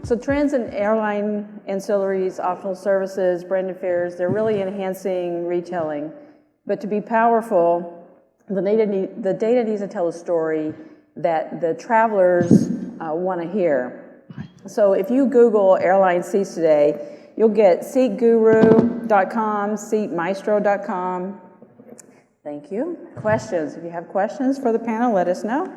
So trends in airline ancillaries, optional services, branded fares, they're really enhancing retailing. But to be powerful, the data needs to tell a story that the travelers want to hear. So if you Google airline seats today, you'll get seatguru.com, seatmaestro.com. Thank you. Questions. If you have questions for the panel, let us know.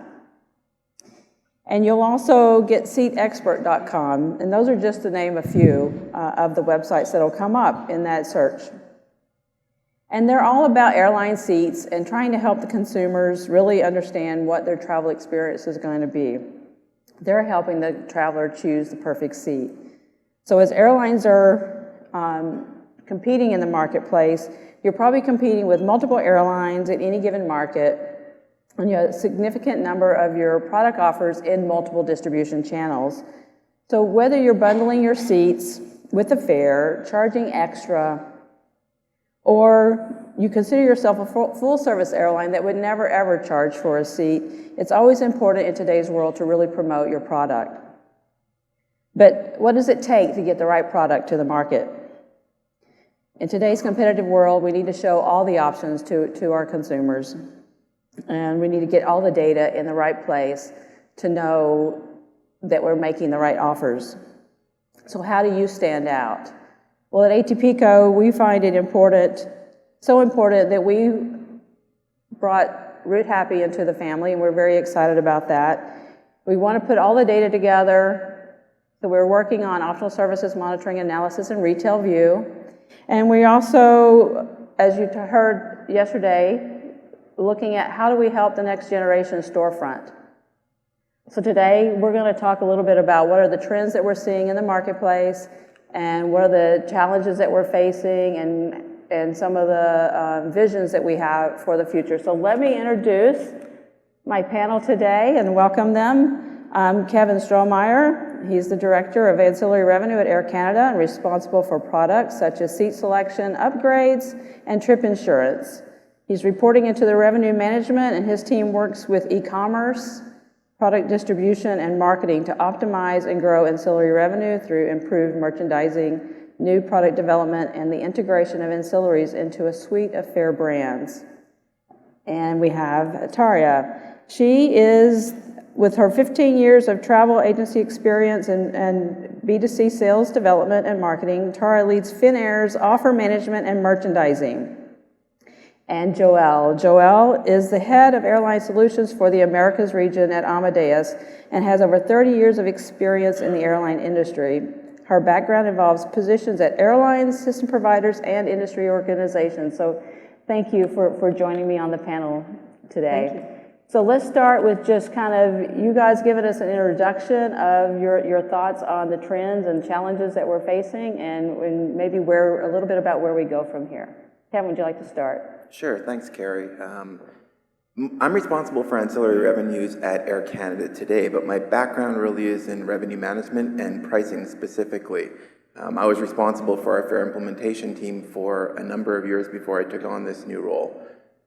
And you'll also get seatexpert.com, and those are just to name a few of the websites that'll come up in that search. And they're all about airline seats and trying to help the consumers really understand what their travel experience is going to be. They're helping the traveler choose the perfect seat. So as airlines are competing in the marketplace, you're probably competing with multiple airlines at any given market, and you have a significant number of your product offers in multiple distribution channels. So whether you're bundling your seats with a fare, charging extra, or you consider yourself a full-service airline that would never ever charge for a seat, it's always important in today's world to really promote your product. But what does it take to get the right product to the market? In today's competitive world, we need to show all the options to our consumers. And we need to get all the data in the right place to know that we're making the right offers. So how do you stand out? Well, at ATPCO, we find it so important that we brought Route Happy into the family, and we're very excited about that. We want to put all the data together, so we're working on optional services monitoring, analysis, and retail view. And we also, as you heard yesterday, looking at how do we help the next generation storefront. So today, we're going to talk a little bit about what are the trends that we're seeing in the marketplace, and what are the challenges that we're facing, and some of the visions that we have for the future. So let me introduce my panel today and welcome them. I'm Kevin Strohmeyer. He's the Director of Ancillary Revenue at Air Canada and responsible for products such as seat selection, upgrades, and trip insurance. He's reporting into the revenue management, and his team works with e-commerce, product distribution, and marketing to optimize and grow ancillary revenue through improved merchandising, new product development, and the integration of ancillaries into a suite of fare brands. And we have Tarja. She is, with her 15 years of travel agency experience and B2C sales development and marketing, Tarja leads Finnair's offer management and merchandising. And Joelle is the head of airline solutions for the Americas region at Amadeus and has over 30 years of experience in the airline industry. Her background involves positions at airlines, system providers, and industry organizations. So thank you for joining me on the panel today. Thank you. So let's start with just kind of you guys giving us an introduction of your thoughts on the trends and challenges that we're facing, and maybe a little bit about where we go from here. Kevin, would you like to start? Sure, thanks, Carrie. I'm responsible for ancillary revenues at Air Canada today, but my background really is in revenue management and pricing specifically. I was responsible for our fare implementation team for a number of years before I took on this new role.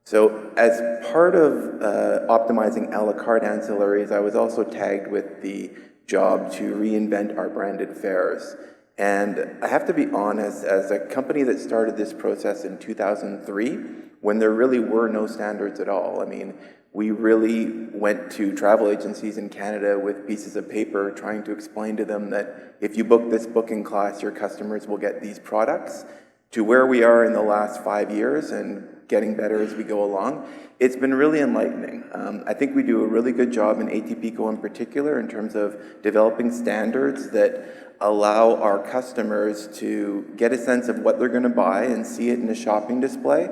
So as part of optimizing a la carte ancillaries, I was also tagged with the job to reinvent our branded fares. And I have to be honest, as a company that started this process in 2003, when there really were no standards at all. I mean, we really went to travel agencies in Canada with pieces of paper trying to explain to them that if you book this booking class, your customers will get these products, to where we are in the last 5 years and getting better as we go along. It's been really enlightening. I think we do a really good job in ATPCO in particular in terms of developing standards that allow our customers to get a sense of what they're going to buy and see it in a shopping display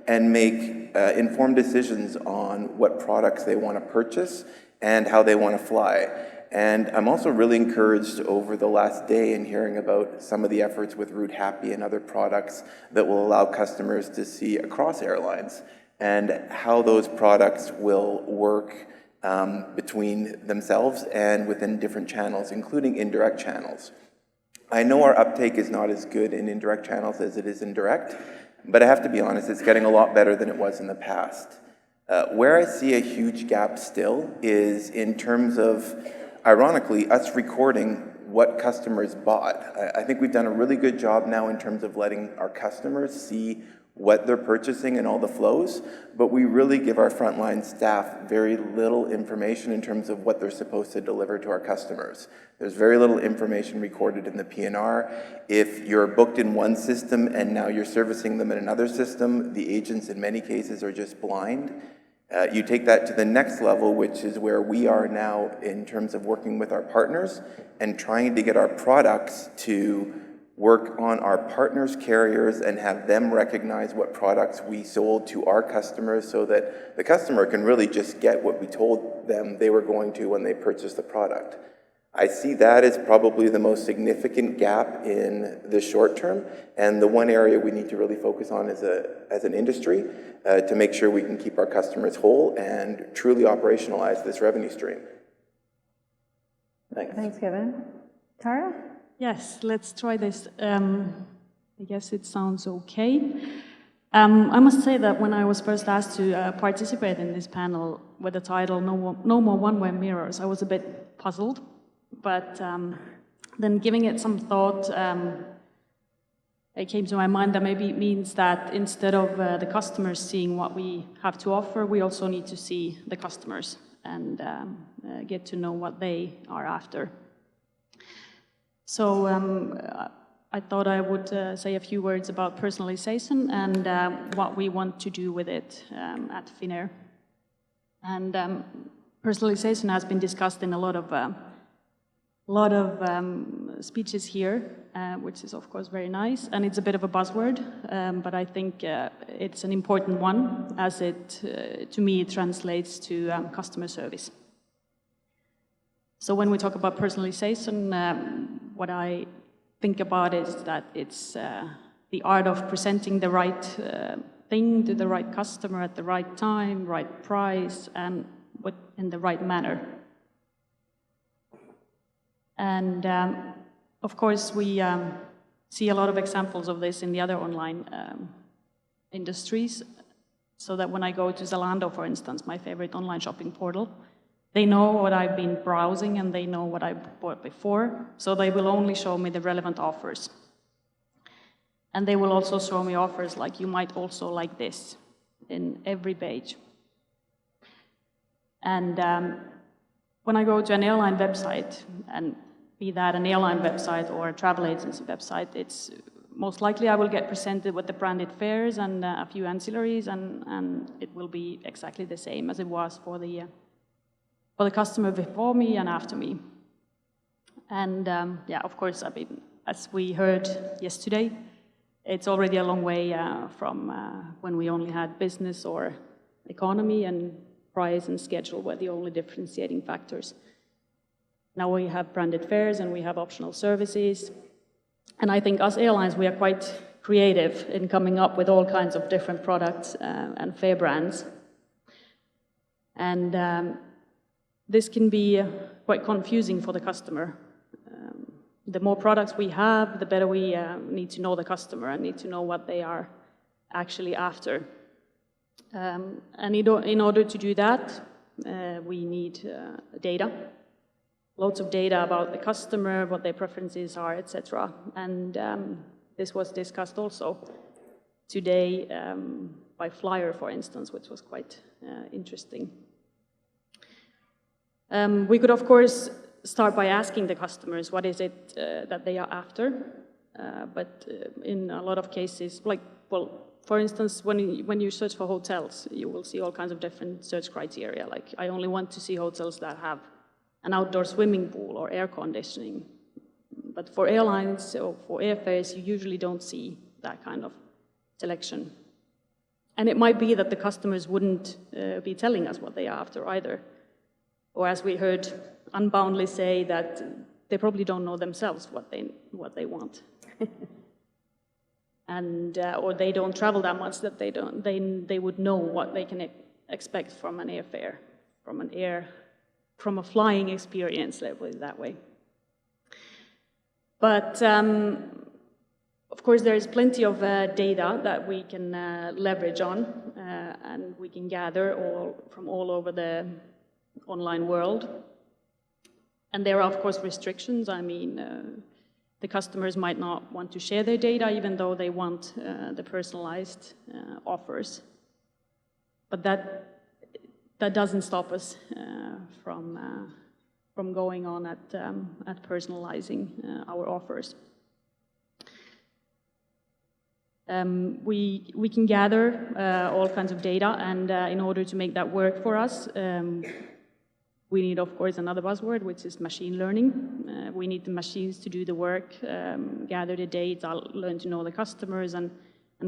and make informed decisions on what products they want to purchase and how they want to fly. And I'm also really encouraged over the last day in hearing about some of the efforts with Route Happy and other products that will allow customers to see across airlines and how those products will work between themselves and within different channels, including indirect channels. I know our uptake is not as good in indirect channels as it is in direct, but I have to be honest, it's getting a lot better than it was in the past. Where I see a huge gap still is in terms of, ironically, us recording what customers bought. I think we've done a really good job now in terms of letting our customers see what they're purchasing and all the flows, but we really give our frontline staff very little information in terms of what they're supposed to deliver to our customers. There's very little information recorded in the P&R. If you're booked in one system and now you're servicing them in another system, the agents in many cases are just blind. You take that to the next level, which is where we are now in terms of working with our partners and trying to get our products to work on our partners' carriers and have them recognize what products we sold to our customers so that the customer can really just get what we told them they were going to when they purchased the product. I see that as probably the most significant gap in the short term, and the one area we need to really focus on as an industry to make sure we can keep our customers whole and truly operationalize this revenue stream. Thanks. Thanks, Kevin. Tara? Yes, let's try this. I guess it sounds okay. I must say that when I was first asked to participate in this panel with the title No More One-Way Mirrors, I was a bit puzzled. But then giving it some thought, it came to my mind that maybe it means that instead of the customers seeing what we have to offer, we also need to see the customers and get to know what they are after. So I thought I would say a few words about personalization and what we want to do with it at Finnair. And personalization has been discussed in a lot of speeches here, which is of course very nice, and it's a bit of a buzzword, but I think it's an important one, as it, to me, it translates to customer service. So when we talk about personalization, what I think about is that it's the art of presenting the right thing to the right customer at the right time, right price, and in the right manner. And of course, we see a lot of examples of this in the other online industries, so that when I go to Zalando, for instance, my favorite online shopping portal, they know what I've been browsing and they know what I bought before, so they will only show me the relevant offers. And they will also show me offers like, you might also like this, in every page. And when I go to an airline website, and be that an airline website or a travel agency website, it's most likely I will get presented with the branded fares and a few ancillaries, and it will be exactly the same as it was for the customer before me and after me. And yeah, of course, I mean, as we heard yesterday, it's already a long way from when we only had business or economy, and price and schedule were the only differentiating factors. Now we have branded fares and we have optional services. And I think us airlines, we are quite creative in coming up with all kinds of different products and fare brands. And this can be quite confusing for the customer. The more products we have, the better we need to know the customer and need to know what they are actually after. And in order to do that, we need data. Lots of data about the customer, what their preferences are, etc. And this was discussed also today by Flyer, for instance, which was quite interesting. We could, of course, start by asking the customers what is it that they are after, but in a lot of cases, like, well, for instance, when you search for hotels, you will see all kinds of different search criteria, like I only want to see hotels that have an outdoor swimming pool or air conditioning. But for airlines or for airfares, you usually don't see that kind of selection. And it might be that the customers wouldn't be telling us what they are after either. Or as we heard Unboundly say, that they probably don't know themselves what they want. And or they don't travel that much that they would know what they can expect from an airfare, from a flying experience, let's put it that way. But of course, there is plenty of data that we can leverage on, and we can gather from all over the online world. And there are, of course, restrictions. I mean, the customers might not want to share their data, even though they want the personalized offers. But that doesn't stop us from going on at personalizing our offers. We can gather all kinds of data, and in order to make that work for us, we need, of course, another buzzword, which is machine learning. We need the machines to do the work, gather the data, learn to know the customers, and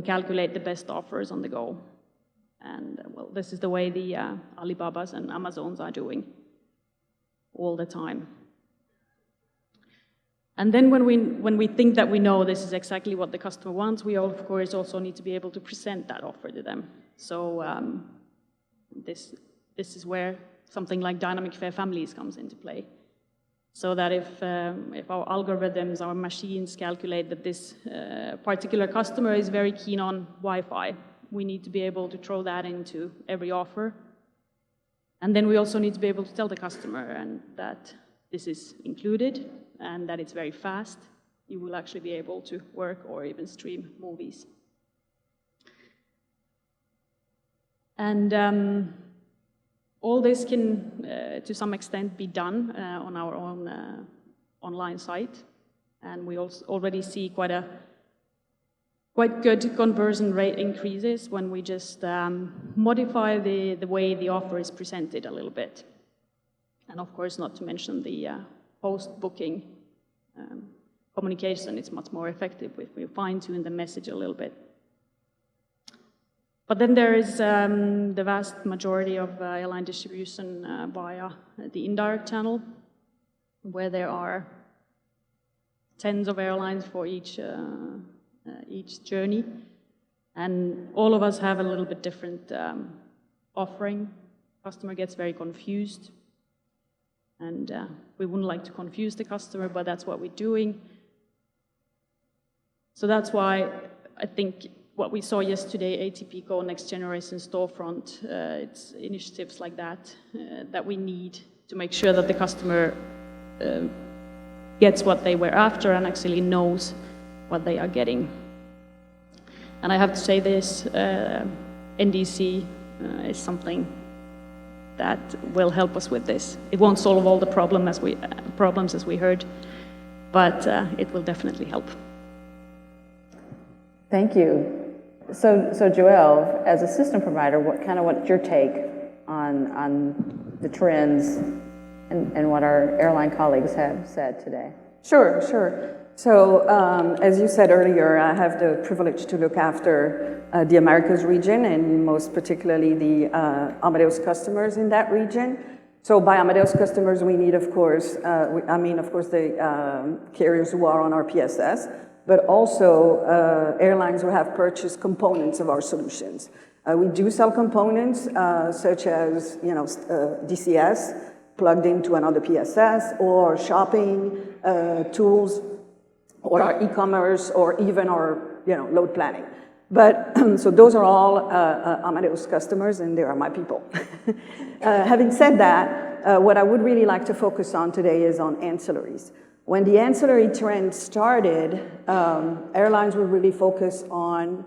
calculate the best offers on the go. And, well, this is the way the Alibabas and Amazons are doing all the time. And then when we think that we know this is exactly what the customer wants, we, of course, also need to be able to present that offer to them. So this is where something like dynamic fair families comes into play. So that if our algorithms, our machines calculate that this particular customer is very keen on Wi-Fi, we need to be able to throw that into every offer. And then we also need to be able to tell the customer that this is included and that it's very fast. You will actually be able to work or even stream movies. And all this can, to some extent, be done on our own online site. And we also already see quite good conversion rate increases when we just modify the way the offer is presented a little bit. And of course, not to mention the post-booking communication. It's much more effective if we fine-tune the message a little bit. But then there is the vast majority of airline distribution via the indirect channel, where there are tens of airlines for each journey. And all of us have a little bit different offering. Customer gets very confused. And we wouldn't like to confuse the customer, but that's what we're doing. So that's why I think what we saw yesterday, ATPCO, Next Generation Storefront, it's initiatives like that that we need to make sure that the customer gets what they were after and actually knows what they are getting. And I have to say this, NDC is something that will help us with this. It won't solve all the problems as we heard, but it will definitely help. Thank you. So Joelle, as a system provider, what's your take on the trends and what our airline colleagues have said today? Sure. So, as you said earlier, I have the privilege to look after the Americas region, and most particularly the Amadeus customers in that region. So by Amadeus customers, we need, of course, the carriers who are on our PSS, but also airlines who have purchased components of our solutions. We do sell components such as, DCS plugged into another PSS, or shopping tools, or our e-commerce, or even our, load planning. But, so those are all Amadeus customers, and they are my people. Having said that, what I would really like to focus on today is on ancillaries. When the ancillary trend started, airlines were really focused on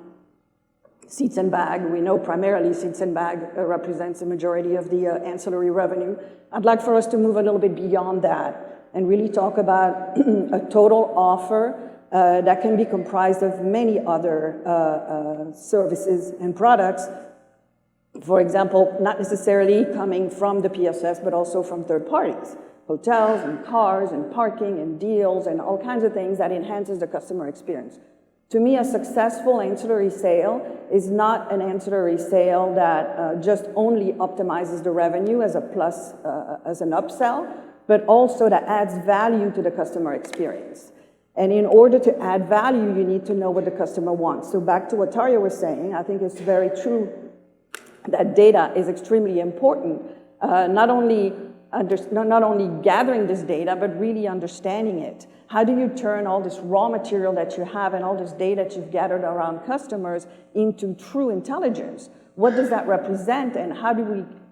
seats and bag. We know primarily seats and bag represents the majority of the ancillary revenue. I'd like for us to move a little bit beyond that and really talk about a total offer that can be comprised of many other services and products. For example, not necessarily coming from the PSS, but also from third parties. Hotels and cars and parking and deals and all kinds of things that enhances the customer experience. To me, a successful ancillary sale is not an ancillary sale that just only optimizes the revenue as a plus, as an upsell, but also that adds value to the customer experience. And in order to add value, you need to know what the customer wants. So back to what Tarja was saying, I think it's very true that data is extremely important, not only gathering this data, but really understanding it. How do you turn all this raw material that you have and all this data that you've gathered around customers into true intelligence? What does that represent, and how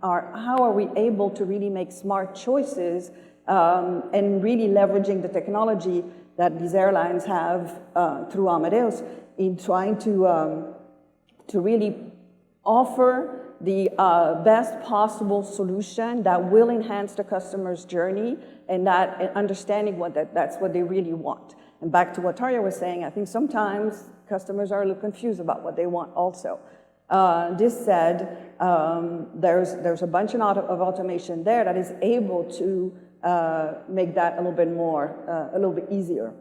are we able to really make smart choices and really leveraging the technology that these airlines have through Amadeus in trying to really offer the best possible solution that will enhance the customer's journey and that understanding that's what they really want. And back to what Tarja was saying, I think sometimes customers are a little confused about what they want also. This said, there's a bunch of automation there that is able to make that a little bit easier.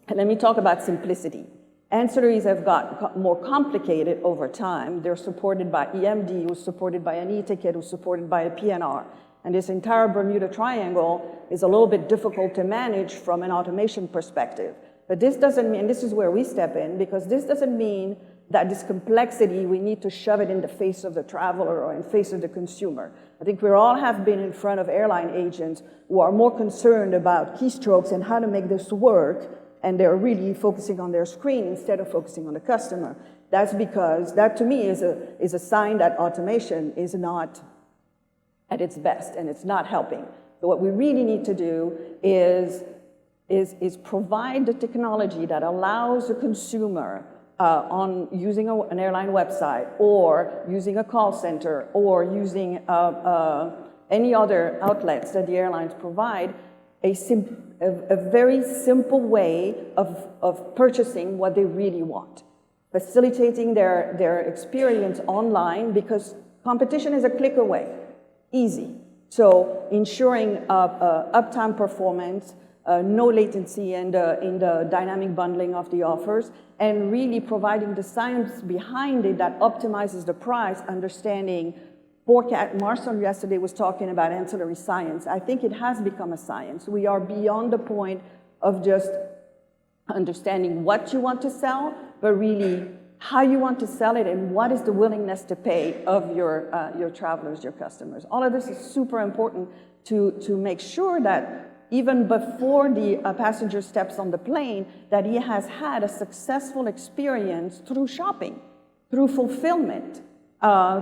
And let me talk about simplicity. Ancillaries have got more complicated over time. They're supported by EMD, who's supported by an e-ticket, who's supported by a PNR. And this entire Bermuda Triangle is a little bit difficult to manage from an automation perspective. But this doesn't mean, this is where we step in, because this doesn't mean that this complexity, we need to shove it in the face of the traveler or in the face of the consumer. I think we all have been in front of airline agents who are more concerned about keystrokes and how to make this work, and they're really focusing on their screen instead of focusing on the customer. That's because, that to me is a sign that automation is not at its best and it's not helping. So what we really need to do is provide the technology that allows the consumer on using an airline website or using a call center or using any other outlets that the airlines provide, a very simple way of purchasing what they really want. Facilitating their experience online, because competition is a click away, easy. So ensuring uptime performance, no latency in the dynamic bundling of the offers, and really providing the science behind it that optimizes the price, understanding forecast. Marcel yesterday was talking about ancillary science. I think it has become a science. We are beyond the point of just understanding what you want to sell, but really how you want to sell it and what is the willingness to pay of your travelers, your customers. All of this is super important to make sure that even before the passenger steps on the plane, that he has had a successful experience through shopping, through fulfillment,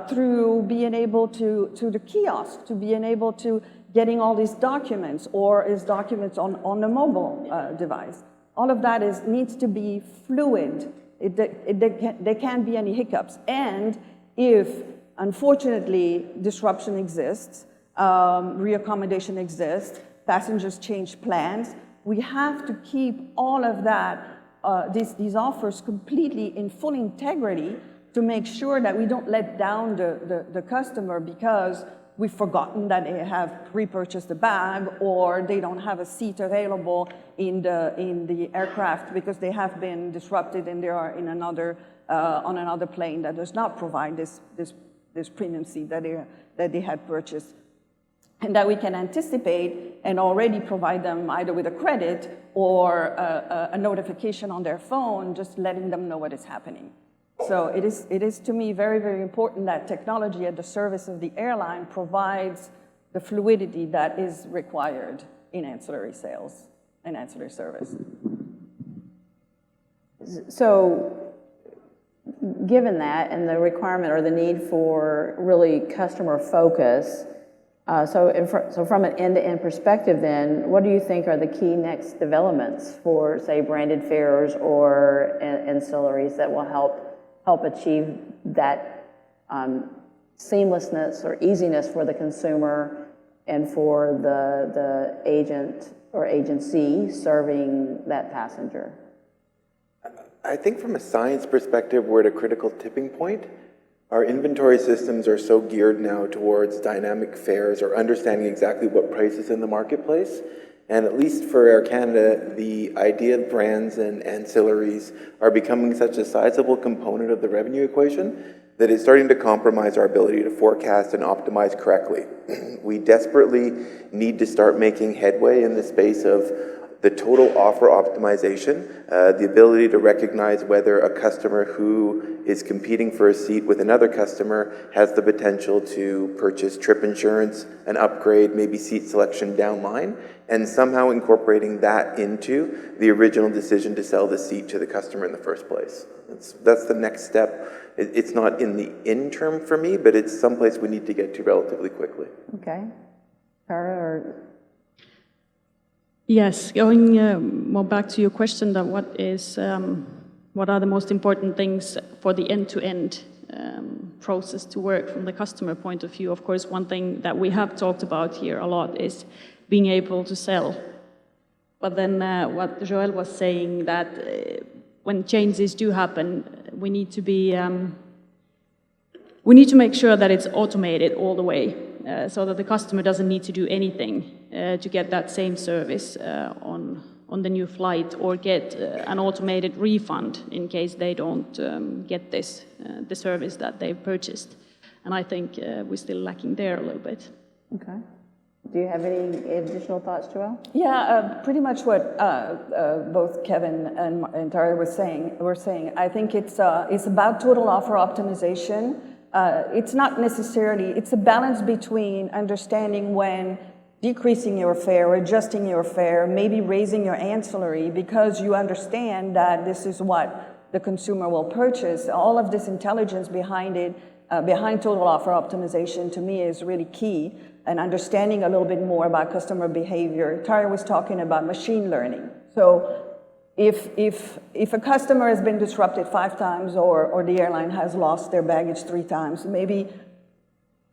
through being able to the kiosk, to being able to getting all these documents or his documents on the mobile device. All of that needs to be fluid. There can't be any hiccups. And if, unfortunately, disruption exists, reaccommodation exists, passengers change plans, we have to keep all of that, these offers completely in full integrity to make sure that we don't let down the customer because we've forgotten that they have pre-purchased a bag or they don't have a seat available in the aircraft because they have been disrupted and they are in on another plane that does not provide this premium seat that they had purchased. And that we can anticipate and already provide them either with a credit or a notification on their phone, just letting them know what is happening. So it is to me very, very important that technology at the service of the airline provides the fluidity that is required in ancillary sales and ancillary service. So given that and the requirement or the need for really customer focus, so from an end-to-end perspective then, what do you think are the key next developments for, say, branded fares or ancillaries that will help achieve that seamlessness or easiness for the consumer and for the agent or agency serving that passenger? I think from a science perspective, we're at a critical tipping point. Our inventory systems are so geared now towards dynamic fares or understanding exactly what price is in the marketplace. And at least for Air Canada, the idea of brands and ancillaries are becoming such a sizable component of the revenue equation that it's starting to compromise our ability to forecast and optimize correctly. We desperately need to start making headway in the space of the total offer optimization, the ability to recognize whether a customer who is competing for a seat with another customer has the potential to purchase trip insurance, an upgrade, maybe seat selection downline, and somehow incorporating that into the original decision to sell the seat to the customer in the first place. That's the next step. It's not in the interim for me, but it's someplace we need to get to relatively quickly. Okay. Tara, or... Yes, going more back to your question that what are the most important things for the end-to-end process to work from the customer point of view? Of course, one thing that we have talked about here a lot is being able to sell. But then what Joël was saying, that when changes do happen, we need to make sure that it's automated all the way, so that the customer doesn't need to do anything to get that same service on the new flight, or get an automated refund in case they don't get the service that they've purchased. And I think we're still lacking there a little bit. Okay. Do you have any additional thoughts, Joelle? Yeah, pretty much what both Kevin and Tara were saying. I think it's about total offer optimization. It's not necessarily, it's a balance between understanding when decreasing your fare, adjusting your fare, maybe raising your ancillary, because you understand that this is what the consumer will purchase. All of this intelligence behind it, behind total offer optimization, to me is really key, and understanding a little bit more about customer behavior. Tara was talking about machine learning. So if a customer has been disrupted 5 times, or the airline has lost their baggage 3 times, maybe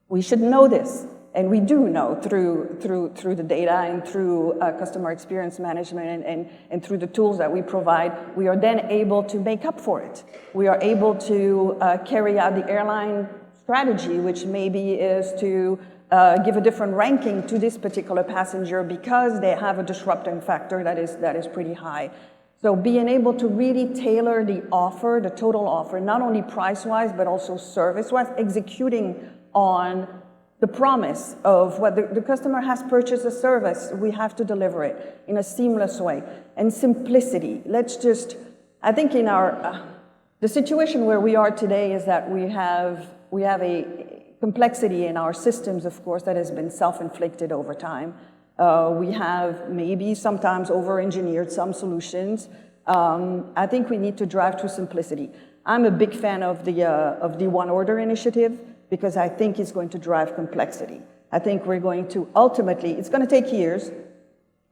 we should know this. And we do know through the data and through customer experience management and through the tools that we provide, we are then able to make up for it. We are able to carry out the airline strategy, which maybe is to give a different ranking to this particular passenger because they have a disrupting factor that is pretty high. So being able to really tailor the offer, the total offer, not only price-wise, but also service-wise, executing on the promise of what the customer has purchased a service, we have to deliver it in a seamless way. And simplicity. I think in the situation where we are today is that we have a complexity in our systems, of course, that has been self-inflicted over time. We have maybe sometimes over-engineered some solutions. I think we need to drive to simplicity. I'm a big fan of the One Order initiative, because I think it's going to drive complexity. I think we're going to ultimately, it's going to take years,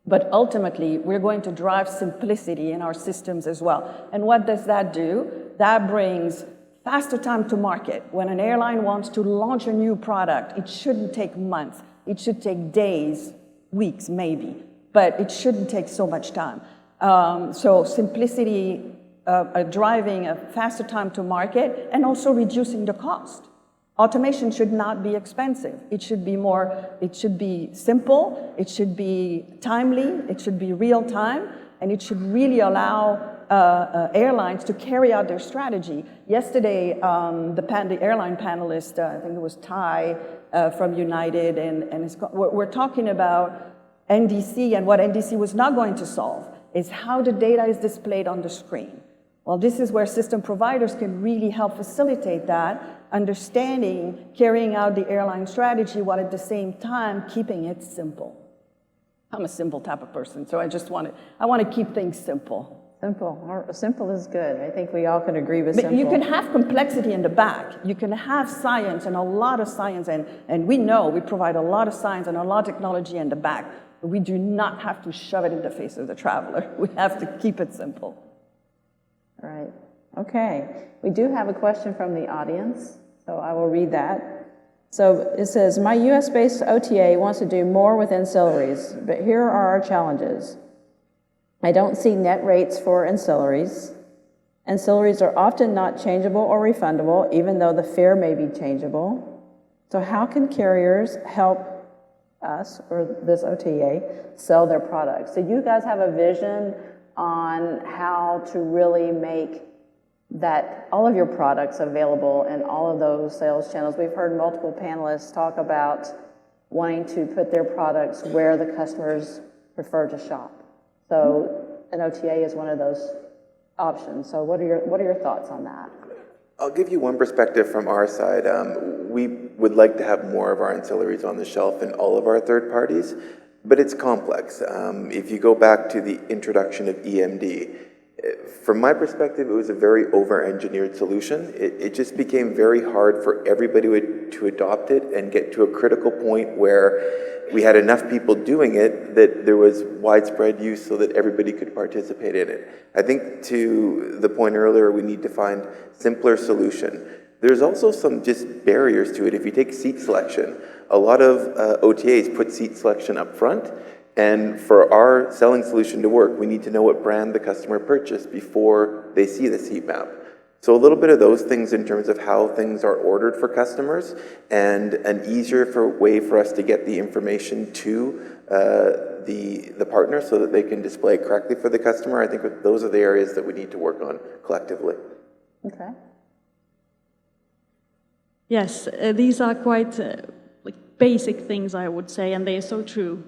but ultimately we're going to drive simplicity in our systems as well. And what does that do? That brings faster time to market. When an airline wants to launch a new product, it shouldn't take months. It should take days, weeks maybe, but it shouldn't take so much time. So simplicity, driving a faster time to market, and also reducing the cost. Automation should not be expensive. It should be simple, it should be timely, it should be real time, and it should really allow airlines to carry out their strategy. Yesterday, the airline panelist, I think it was Ty from United, and we're talking about NDC, and what NDC was not going to solve is how the data is displayed on the screen. Well, this is where system providers can really help facilitate that, understanding, carrying out the airline strategy, while at the same time keeping it simple. I'm a simple type of person, so I want to keep things simple. Simple is good. I think we all can agree with simple. You can have complexity in the back. You can have science, and a lot of science, and we know we provide a lot of science and a lot of technology in the back, but we do not have to shove it in the face of the traveler. We have to keep it simple. Right. Okay. We do have a question from the audience, so I will read that. So it says, my US-based OTA wants to do more with ancillaries, but here are our challenges. I don't see net rates for ancillaries. Ancillaries are often not changeable or refundable, even though the fare may be changeable. So how can carriers help us, or this OTA, sell their products? So you guys have a vision on how to really make that all of your products available in all of those sales channels. We've heard multiple panelists talk about wanting to put their products where the customers prefer to shop. So an OTA is one of those options. So what are your thoughts on that? I'll give you one perspective from our side. We would like to have more of our ancillaries on the shelf in all of our third parties, but it's complex. If you go back to the introduction of EMD, From my perspective, it was a very over-engineered solution. It just became very hard for everybody to adopt it and get to a critical point where we had enough people doing it that there was widespread use so that everybody could participate in it. I think to the point earlier, we need to find simpler solution. There's also some just barriers to it. If you take seat selection, a lot of OTAs put seat selection up front. And for our selling solution to work, we need to know what brand the customer purchased before they see the seat map. So a little bit of those things in terms of how things are ordered for customers and an easier way for us to get the information to the partner so that they can display it correctly for the customer. I think those are the areas that we need to work on collectively. Okay. Yes, these are quite basic things, I would say, and they are so true,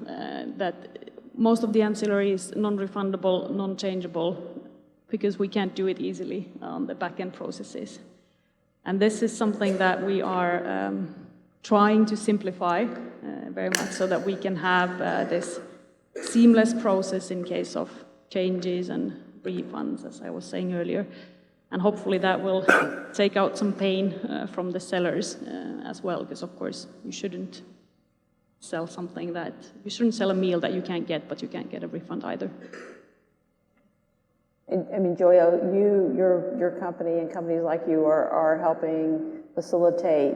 that most of the ancillary is non-refundable, non-changeable, because we can't do it easily on the back-end processes. And this is something that we are trying to simplify very much so that we can have this seamless process in case of changes and refunds, as I was saying earlier. And hopefully that will take out some pain from the sellers as well, because of course you shouldn't sell a meal that you can't get, but you can't get a refund either. I mean, Joyo, your company and companies like you are helping facilitate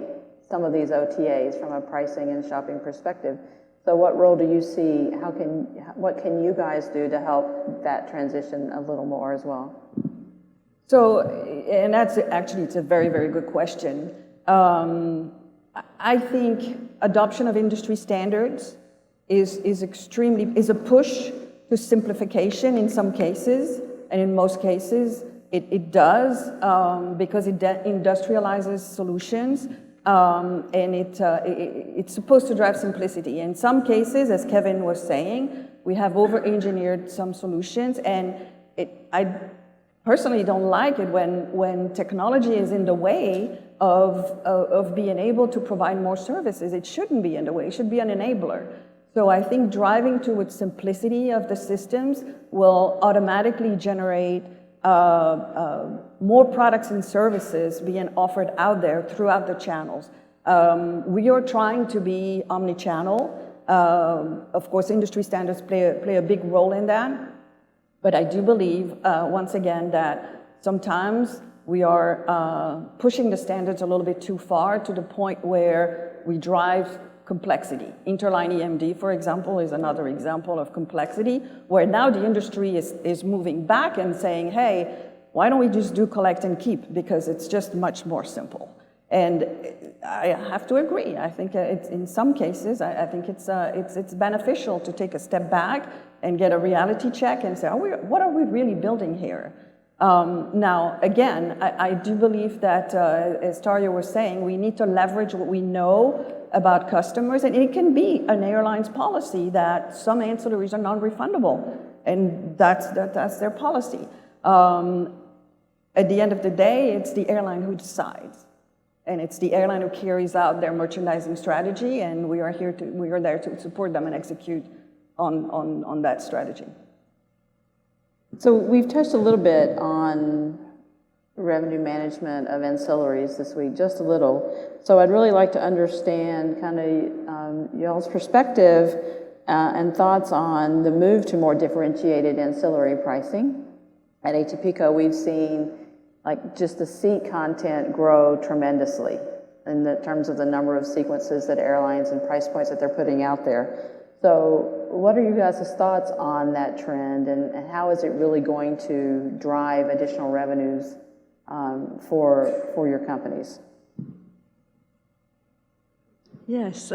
some of these OTAs from a pricing and shopping perspective. So what role do you see? What can you guys do to help that transition a little more as well? So, and that's actually, it's a very, very good question. I think adoption of industry standards is a push to simplification in some cases, and in most cases it does, because it industrializes solutions, and it's supposed to drive simplicity. In some cases, as Kevin was saying, we have over-engineered some solutions, and I personally don't like it when technology is in the way of being able to provide more services. It shouldn't be in the way, it should be an enabler. So I think driving towards simplicity of the systems will automatically generate more products and services being offered out there throughout the channels. We are trying to be omni-channel. Of course, industry standards play a big role in that. But I do believe, once again, that sometimes we are pushing the standards a little bit too far to the point where we drive complexity. Interline EMD, for example, is another example of complexity, where now the industry is moving back and saying, hey, why don't we just do collect and keep? Because it's just much more simple. And I have to agree. I think in some cases, I think it's beneficial to take a step back and get a reality check and say, what are we really building here? Now, again, I do believe that, as Tarja was saying, we need to leverage what we know about customers, and it can be an airline's policy that some ancillaries are non-refundable, and that's their policy. At the end of the day, it's the airline who decides. And it's the airline who carries out their merchandising strategy, and we are there to support them and execute on that strategy. So we've touched a little bit on revenue management of ancillaries this week, just a little. So I'd really like to understand kind of y'all's perspective and thoughts on the move to more differentiated ancillary pricing. At ATPCO, we've seen just the seat content grow tremendously in the terms of the number of sequences that airlines and price points that they're putting out there. So what are you guys' thoughts on that trend, and how is it really going to drive additional revenues for your companies? Yes.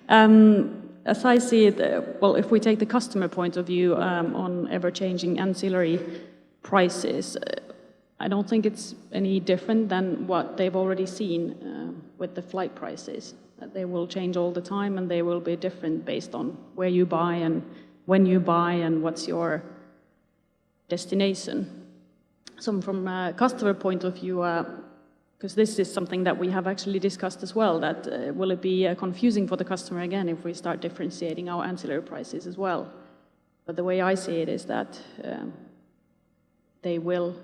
As I see it, well, if we take the customer point of view on ever-changing ancillary prices, I don't think it's any different than what they've already seen with the flight prices. They will change all the time, and they will be different based on where you buy and when you buy and what's your destination. So from a customer point of view, because this is something that we have actually discussed as well, that will it be confusing for the customer again if we start differentiating our ancillary prices as well? But the way I see it is that they will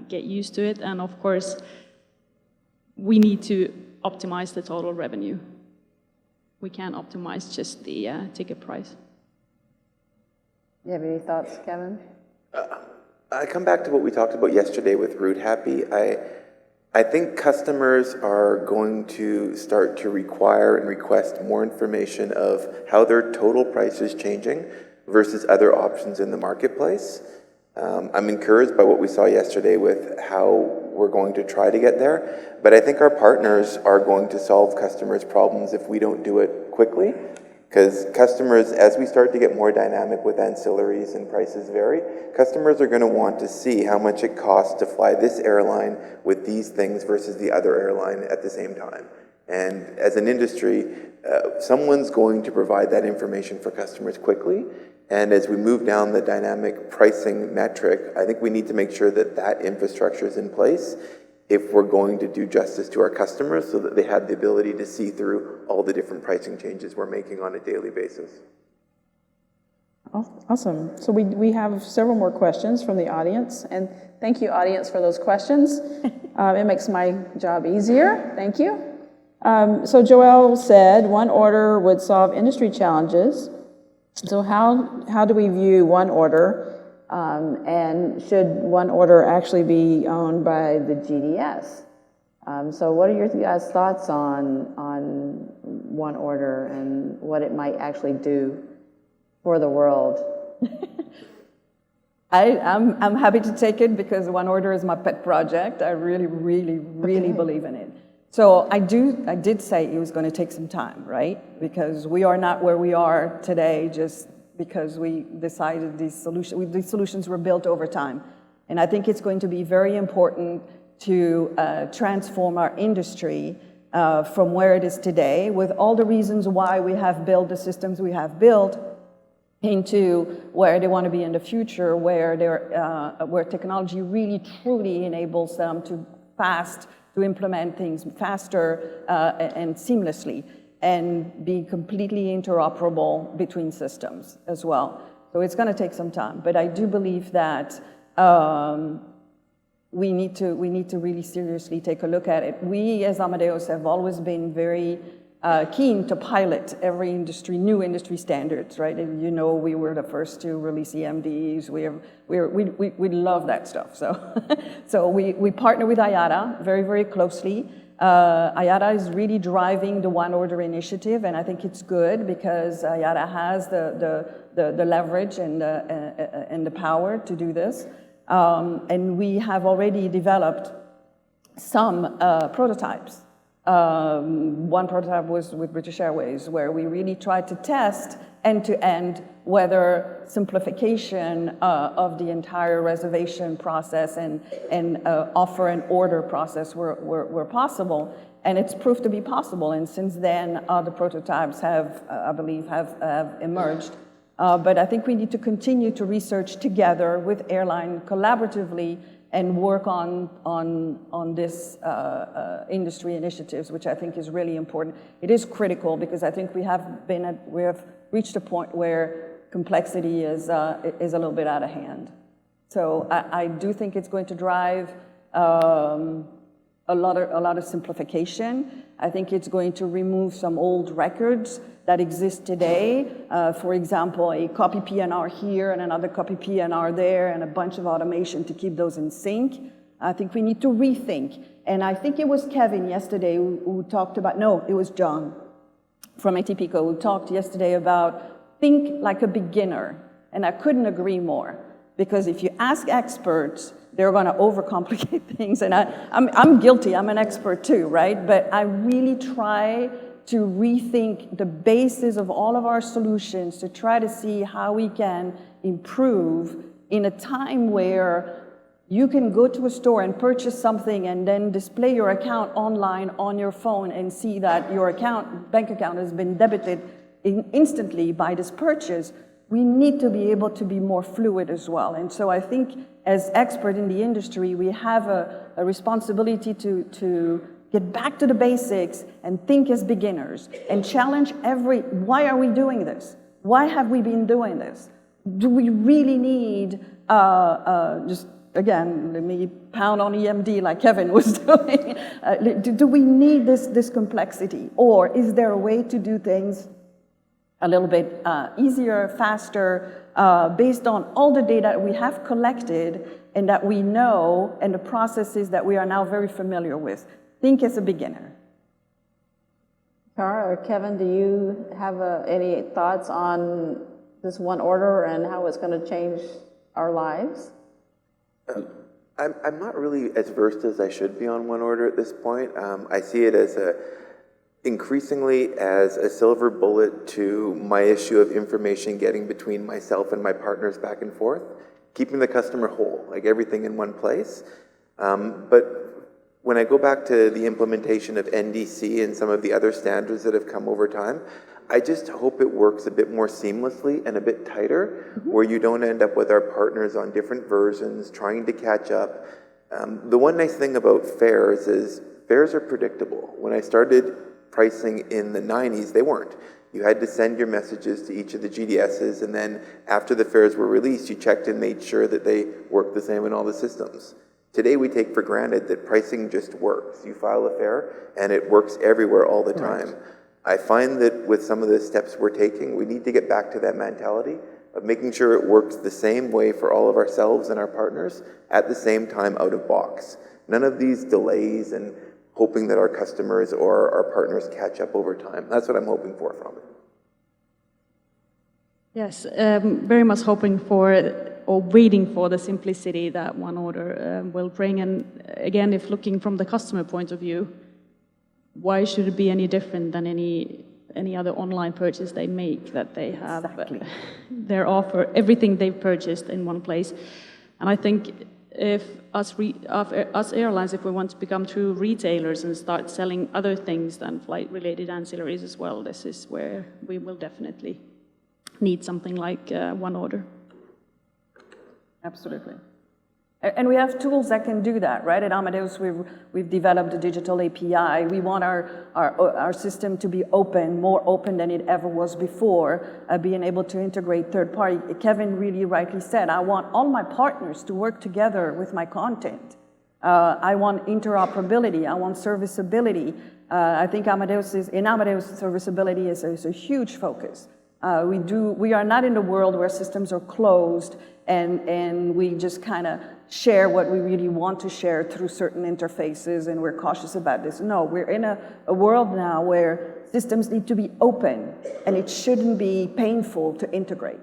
get used to it. And of course, we need to optimize the total revenue. We can't optimize just the ticket price. You have any thoughts, Kevin? I come back to what we talked about yesterday with Route Happy. I think customers are going to start to require and request more information of how their total price is changing versus other options in the marketplace. I'm encouraged by what we saw yesterday with how we're going to try to get there, but I think our partners are going to solve customers' problems if we don't do it quickly, because customers, as we start to get more dynamic with ancillaries and prices vary, customers are going to want to see how much it costs to fly this airline with these things versus the other airline at the same time. And as an industry, someone's going to provide that information for customers quickly. And as we move down the dynamic pricing metric, I think we need to make sure that that infrastructure is in place if we're going to do justice to our customers so that they have the ability to see through all the different pricing changes we're making on a daily basis. Awesome. So we have several more questions from the audience, and thank you, audience, for those questions. It makes my job easier. Thank you. So Joelle said one order would solve industry challenges. So how do we view one order, and should one order actually be owned by the GDS? So what are your guys' thoughts on one order and what it might actually do for the world? I'm happy to take it because one order is my pet project. I really believe in it. So I did say it was going to take some time, right? Because we are not where we are today just because we decided these solutions were built over time. And I think it's going to be very important to transform our industry from where it is today with all the reasons why we have built the systems we have built into where they want to be in the future, where technology really truly enables them to implement things faster and seamlessly and be completely interoperable between systems as well. So it's going to take some time, but I do believe that we need to really seriously take a look at it. We as Amadeus have always been very keen to pilot every new industry standards, right? And you know, we were the first to release EMDs. We love that stuff. So we partner with IATA very closely. IATA is really driving the One Order initiative, and I think it's good because IATA has the leverage and the power to do this. And we have already developed some prototypes. One prototype was with British Airways, where we really tried to test end-to-end whether simplification of the entire reservation process and offer and order process were possible. And it's proved to be possible. And since then, the prototypes have, I believe, have emerged. But I think we need to continue to research together with airline collaboratively and work on this industry initiatives, which I think is really important. It is critical because I think we have reached a point where complexity is a little bit out of hand. So I do think it's going to drive a lot of simplification. I think it's going to remove some old records that exist today. For example, a copy PNR here and another copy PNR there and a bunch of automation to keep those in sync. I think we need to rethink. And I think it was Kevin yesterday who talked about, no, it was John from ATPCO who talked yesterday about think like a beginner. And I couldn't agree more. Because if you ask experts, they're going to overcomplicate things. And I'm guilty, I'm an expert too, right? But I really try to rethink the basis of all of our solutions to try to see how we can improve in a time where you can go to a store and purchase something and then display your account online on your phone and see that your bank account has been debited instantly by this purchase. We need to be able to be more fluid as well. And so I think as expert in the industry, we have a responsibility to get back to the basics and think as beginners and challenge why are we doing this? Why have we been doing this? Do we really need just again, let me pound on EMD like Kevin was doing. Do we need this complexity? Or is there a way to do things a little bit easier, faster, based on all the data we have collected and that we know, and the processes that we are now very familiar with? Think as a beginner. Tara or Kevin, do you have any thoughts on this one order and how it's going to change our lives? I'm not really as versed as I should be on one order at this point. I see it as increasingly as a silver bullet to my issue of information getting between myself and my partners back and forth, keeping the customer whole, like everything in one place. But when I go back to the implementation of NDC and some of the other standards that have come over time, I just hope it works a bit more seamlessly and a bit tighter, where you don't end up with our partners on different versions, trying to catch up. The one nice thing about fares is fares are predictable. When I started pricing in the 90s, they weren't. You had to send your messages to each of the GDSs, and then after the fares were released, you checked and made sure that they worked the same in all the systems. Today, we take for granted that pricing just works. You file a fare, and it works everywhere all the time. Right. I find that with some of the steps we're taking, we need to get back to that mentality of making sure it works the same way for all of ourselves and our partners at the same time out of box. None of these delays and hoping that our customers or our partners catch up over time. That's what I'm hoping for from it. Yes, very much hoping for or waiting for the simplicity that one order will bring. And again, if looking from the customer point of view, why should it be any different than any other online purchase they make, that they have their offer, everything they've purchased in one place? And I think if us airlines, if we want to become true retailers and start selling other things than flight-related ancillaries as well, this is where we will definitely need something like one order. Absolutely. And we have tools that can do that, right? At Amadeus, we've developed a digital API. We want our system to be open, more open than it ever was before, being able to integrate third party. Kevin really rightly said, I want all my partners to work together with my content. I want interoperability. I want serviceability. I think in Amadeus, serviceability is a huge focus. We are not in the world where systems are closed and we just kind of share what we really want to share through certain interfaces, and we're cautious about this. No, we're in a world now where systems need to be open, and it shouldn't be painful to integrate.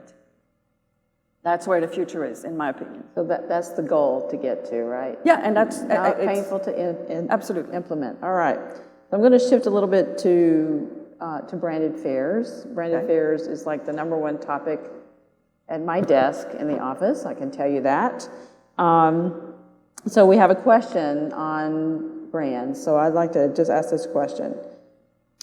That's where the future is, in my opinion. So that's the goal to get to, right? Yeah, and that's not painful to absolutely implement. All right. So I'm going to shift a little bit to branded fares. Branded fares is like the #1 topic at my desk in the office, I can tell you that. So we have a question on brands. So I'd like to just ask this question.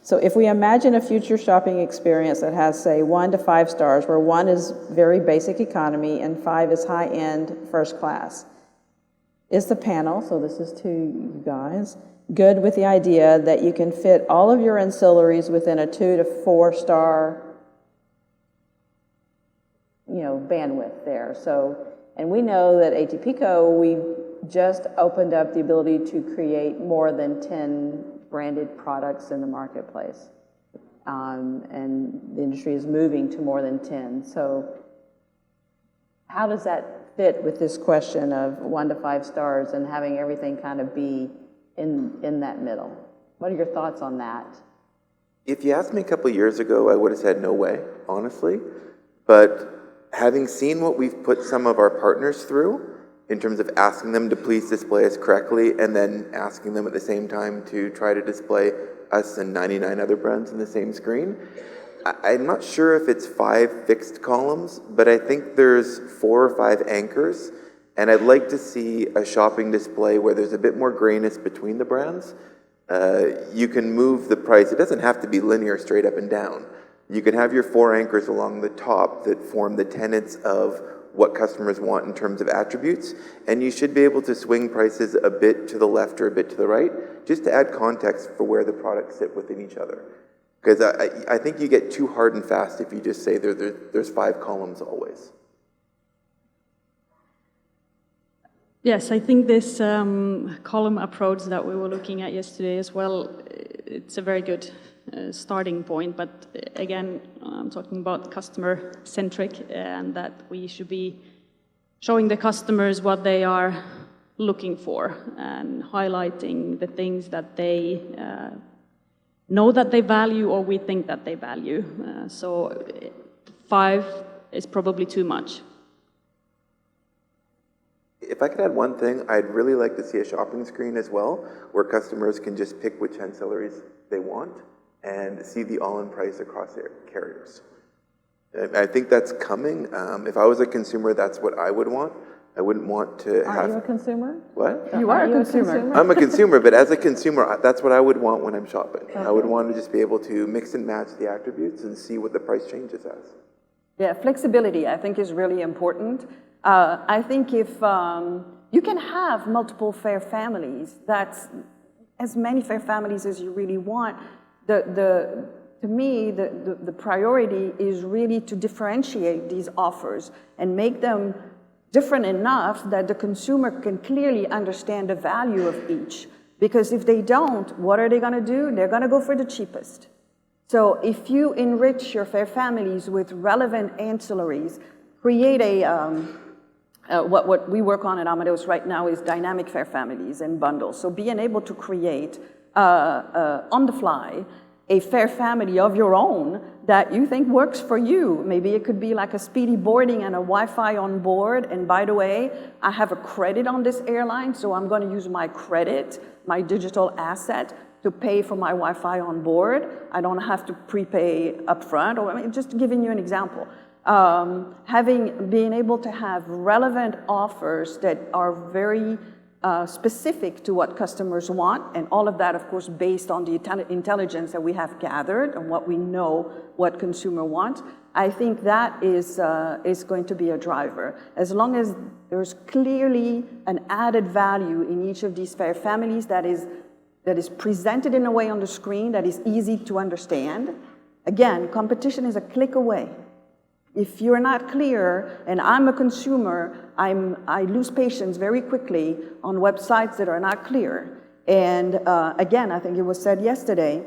So if we imagine a future shopping experience that has, say, 1 to 5 stars, where 1 is very basic economy and 5 is high-end first class, is the panel, so this is to you guys, good with the idea that you can fit all of your ancillaries within a 2 to 4 star, bandwidth there? So, and we know that ATPCO, we just opened up the ability to create more than 10 branded products in the marketplace. And the industry is moving to more than 10. So how does that fit with this question of 1 to 5 stars and having everything kind of be in that middle? What are your thoughts on that? If you asked me a couple of years ago, I would have said no way, honestly. But having seen what we've put some of our partners through in terms of asking them to please display us correctly and then asking them at the same time to try to display us and 99 other brands in the same screen, I'm not sure if it's 5 fixed columns, but I think there's 4 or 5 anchors. And I'd like to see a shopping display where there's a bit more grayness between the brands. You can move the price. It doesn't have to be linear straight up and down. You can have your 4 anchors along the top that form the tenets of what customers want in terms of attributes, and you should be able to swing prices a bit to the left or a bit to the right, just to add context for where the products sit within each other. Because I think you get too hard and fast if you just say there's 5 columns always. Yes, I think this column approach that we were looking at yesterday as well, it's a very good starting point, but again, I'm talking about customer-centric and that we should be showing the customers what they are looking for and highlighting the things that they know that they value or we think that they value. So 5 is probably too much. If I could add one thing, I'd really like to see a shopping screen as well, where customers can just pick which ancillaries they want and see the all-in price across their carriers. I think that's coming. If I was a consumer, that's what I would want. I wouldn't want to have... Are you a consumer? What? You are a consumer. I'm a consumer, but as a consumer, that's what I would want when I'm shopping. Okay. I would want to just be able to mix and match the attributes and see what the price changes as. Yeah, flexibility, I think, is really important. I think if you can have multiple fare families, that's as many fare families as you really want. To me, the priority is really to differentiate these offers and make them different enough that the consumer can clearly understand the value of each. Because if they don't, what are they going to do? They're going to go for the cheapest. So if you enrich your fare families with relevant ancillaries, create what we work on at Amadeus right now is dynamic fare families and bundles. So being able to create on the fly a fare family of your own that you think works for you. Maybe it could be like a speedy boarding and a Wi-Fi on board. And by the way, I have a credit on this airline, so I'm going to use my credit, my digital asset, to pay for my Wi-Fi on board. I don't have to prepay upfront. Or I mean, just giving you an example. Being able to have relevant offers that are very specific to what customers want, and all of that, of course, based on the intelligence that we have gathered and what we know what consumer wants. I think that is going to be a driver. As long as there's clearly an added value in each of these fare families that is presented in a way on the screen that is easy to understand. Again, competition is a click away. If you're not clear, and I'm a consumer, I lose patience very quickly on websites that are not clear. And again, I think it was said yesterday,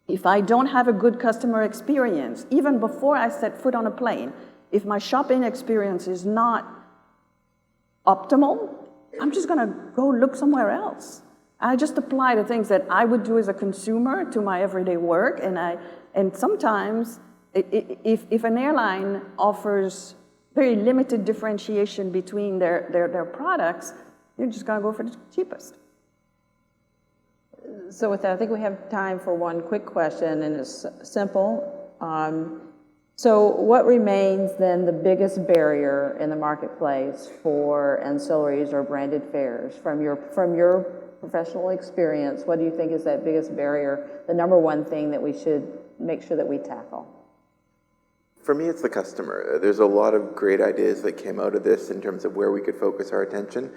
if I don't have a good customer experience, even before I set foot on a plane, if my shopping experience is not optimal, I'm just gonna go look somewhere else. I just apply the things that I would do as a consumer to my everyday work, and sometimes, if an airline offers very limited differentiation between their products, you're just going to go for the cheapest. So with that, I think we have time for one quick question, and it's simple. So what remains then the biggest barrier in the marketplace for ancillaries or branded fares? From your professional experience, what do you think is that biggest barrier, the number one thing that we should make sure that we tackle? For me, it's the customer. There's a lot of great ideas that came out of this in terms of where we could focus our attention,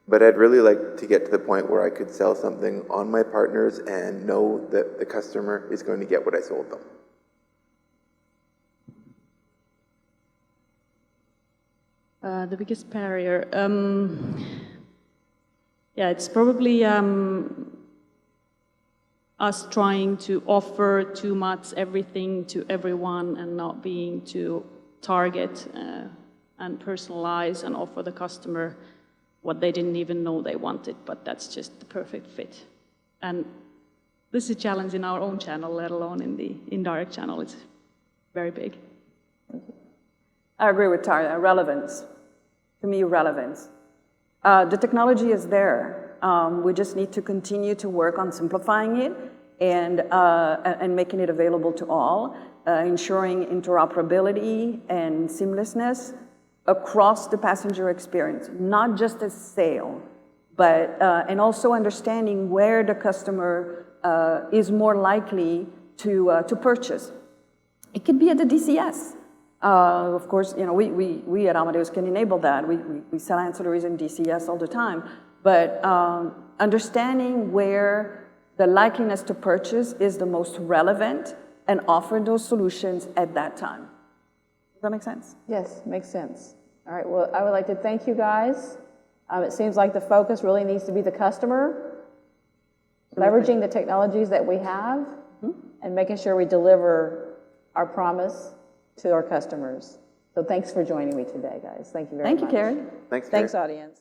but I'd really like to get to the point where I could sell something on my partners and know that the customer is going to get what I sold them. The biggest barrier, yeah, it's probably us trying to offer too much everything to everyone and not being to target and personalize and offer the customer what they didn't even know they wanted, but that's just the perfect fit. And this is a challenge in our own channel, let alone in the indirect channel. It's very big. I agree with Tarja. Relevance. To me, relevance. The technology is there. We just need to continue to work on simplifying it and making it available to all, ensuring interoperability and seamlessness across the passenger experience, not just as sale, but and also understanding where the customer is more likely to purchase. It could be at the DCS. Of course, you know, we at Amadeus can enable that. We sell ancillaries in DCS all the time. But understanding where the likeliness to purchase is the most relevant and offer those solutions at that time. Does that make sense? Yes, makes sense. All right, well, I would like to thank you guys It seems like the focus really needs to be the customer, leveraging the technologies that we have, and making sure we deliver our promise to our customers. So thanks for joining me today, guys. Thank you very much. Thank you, Karen. Thanks, Karen. Thanks, audience.